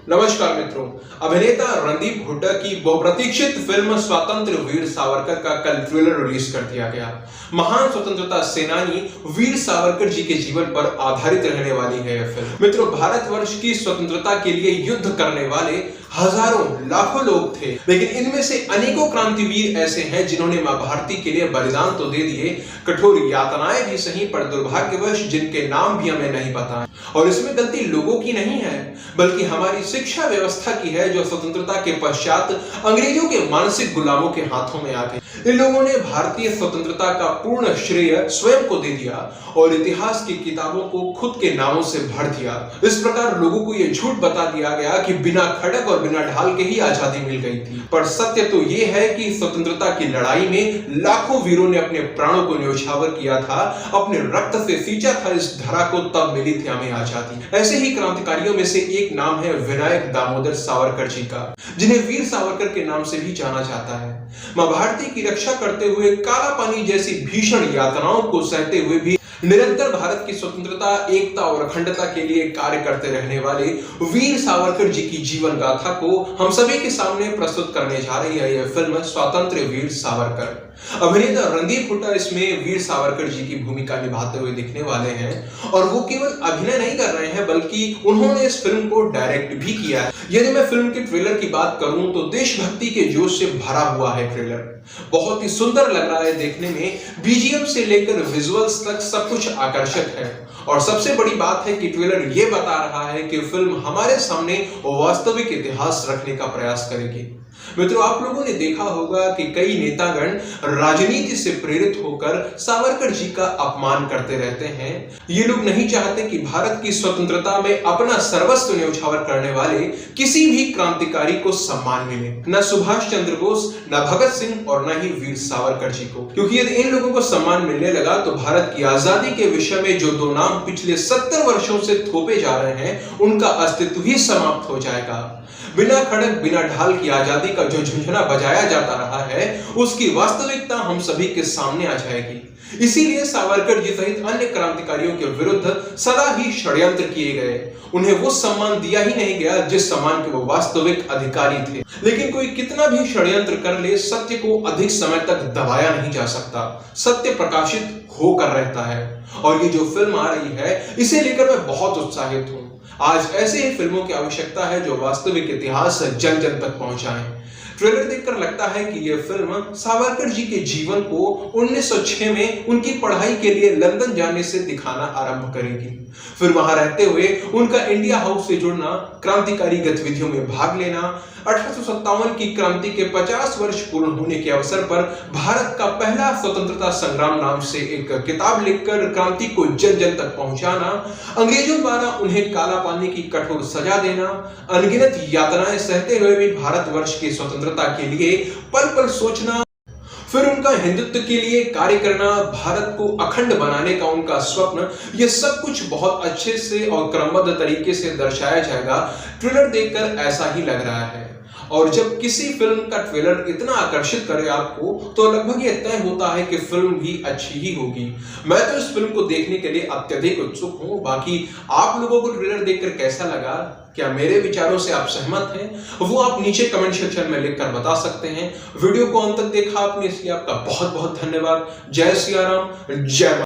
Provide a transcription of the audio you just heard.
नमस्कार मित्रों। अभिनेता रणदीप हुड्डा की बहुप्रतीक्षित फिल्म स्वतंत्र वीर सावरकर का कल ट्रेलर रिलीज कर दिया गया। महान स्वतंत्रता सेनानी वीर सावरकर जी के जीवन पर आधारित रहने वाली है यह फिल्म। मित्रों, भारतवर्ष की स्वतंत्रता के लिए युद्ध करने वाले हजारों लाखों लोग थे, लेकिन इनमें से अनेकों क्रांतिवीर ऐसे हैं जिन्होंने मां भारती के लिए बलिदान तो दे दिए, कठोर यातनाएं भी सही, पर दुर्भाग्यवश जिनके नाम भी हमें नहीं पता। और इसमें गलती लोगों की नहीं है, बल्कि हमारी शिक्षा व्यवस्था की है, जो स्वतंत्रता के पश्चात अंग्रेजों के मानसिक गुलामों के हाथों में आ गई। इन लोगों ने भारतीय स्वतंत्रता का पूर्ण श्रेय स्वयं को दे दिया और इतिहास की किताबों को खुद के नामों से भर दिया। इस प्रकार लोगों को यह झूठ बता दिया गया कि बिना खड़ग और बिना ढाल के ही आजादी मिल गई थी। पर सत्य तो यह है कि स्वतंत्रता की लड़ाई में लाखों वीरों ने अपने प्राणों को न्योछावर किया था, अपने रक्त से सींचा था इस धरा को, तब मिली थी हमें आजादी। ऐसे ही क्रांतिकारियों में से एक नाम है विनायक दामोदर सावरकर जी का, जिन्हें वीर सावरकर के नाम से भी जाना जाता है। मां भारती की रक्षा करते हुए, काला पानी जैसी भीषण यातनाओं को सहते हुए भी निरंतर भारत की स्वतंत्रता, एकता और अखंडता के लिए कार्य करते रहने वाले वीर सावरकर जी की जीवन गाथा को हम सभी के सामने प्रस्तुत करने जा रही है यह फिल्म स्वतंत्र वीर सावरकर। अभिनेता रणदीप हुड्डा इसमें वीर सावरकर जी की भूमिका निभाते हुए दिखने वाले हैं, और वो केवल अभिनय नहीं कर रहे हैं, बल्कि उन्होंने इस फिल्म को डायरेक्ट भी किया है। यदि मैं फिल्म के ट्रेलर की बात करूं तो देशभक्ति के जोश से भरा हुआ है ट्रेलर। बहुत ही सुंदर लग रहा है देखने में, बीजीएम से लेकर विजुअल्स तक सब कुछ आकर्षक है। और सबसे बड़ी बात है कि ट्रेलर ये बता रहा है कि फिल्म हमारे सामने वास्तविक इतिहास रखने का प्रयास करेगी। मित्रों, आप लोगों ने देखा होगा कि कई नेतागण राजनीति से प्रेरित होकर सावरकर जी का अपमान करते रहते हैं। ये लोग नहीं चाहते कि भारत की स्वतंत्रता में अपना सर्वस्व न्योछावर करने वाले किसी भी क्रांतिकारी को सम्मान मिले, न सुभाष चंद्र बोस, न भगत सिंह और न ही वीर सावरकर जी को। क्योंकि यदि इन लोगों को सम्मान मिलने लगा तो भारत की आजादी के विषय में जो दो नाम पिछले 70 वर्षों से थोपे जा रहे हैं, उनका अस्तित्व ही समाप्त हो जाएगा। बिना खड़ग बिना ढाल की आजादी का जो झुंझुना बजाया जाता रहा है, उसकी वास्तविकता हम सभी के सामने आ जाएगी। इसीलिए सावरकर जी सहित अन्य क्रांतिकारियों के विरुद्ध सदा ही षड्यंत्र किए गए। उन्हें वो सम्मान दिया ही नहीं गया जिस सम्मान के वो वास्तविक अधिकारी थे। लेकिन कोई कितना भी षड्यंत्र कर ले, सत्य को अधिक समय तक दबाया नहीं जा सकता। सत्य प्रकाशित होकर रहता है, और ये जो फिल्म आ रही है, इसे लेकर मैं बहुत उत्साहित हूं। आज ऐसे ही फिल्मों की आवश्यकता है जो वास्तविक इतिहास जन जन तक पहुंचाएं। ट्रेलर देखकर लगता है कि यह फिल्म सावरकर जी के जीवन को 1906 में उनकी पढ़ाई के लिए लंदन जाने से दिखाना आरंभ करेगी। फिर वहां रहते हुए उनका इंडिया हाउस से जुड़ना, क्रांतिकारी गतिविधियों में भाग लेना, 1857 की क्रांति के 50 वर्ष पूर्ण होने के अवसर पर भारत का पहला स्वतंत्रता संग्राम नाम से एक किताब लिखकर क्रांति को जन जन तक पहुंचाना, अंग्रेजों द्वारा उन्हें काला पानी की कठोर सजा देना, अनगिनत यातनाएं सहते हुए भी भारतवर्ष की स्वतंत्रता के लिए पल पल सोचना, फिर उनका हिंदुत्व के लिए कार्य करना, भारत को अखंड बनाने का उनका स्वप्न, ये सब कुछ बहुत अच्छे से और क्रमबद्ध तरीके से दर्शाया जाएगा। ट्रेलर देखकर ऐसा ही लग रहा है। और जब किसी फिल्म का ट्रेलर इतना आकर्षित करे आपको, तो लगभग ये तय होता है कि फिल्म भी अच्छी ही होगी। मैं तो इस फिल्म को देखने के लिए अत्यधिक उत्सुक हूं। बाकी आप लोगों को ट्रेलर देखकर कैसा लगा, क्या मेरे विचारों से आप सहमत हैं, वो आप नीचे कमेंट सेक्शन में लिखकर बता सकते हैं। वीडियो को अंत तक देखा आपने, इसलिए आपका बहुत बहुत धन्यवाद। जय सिया राम, जय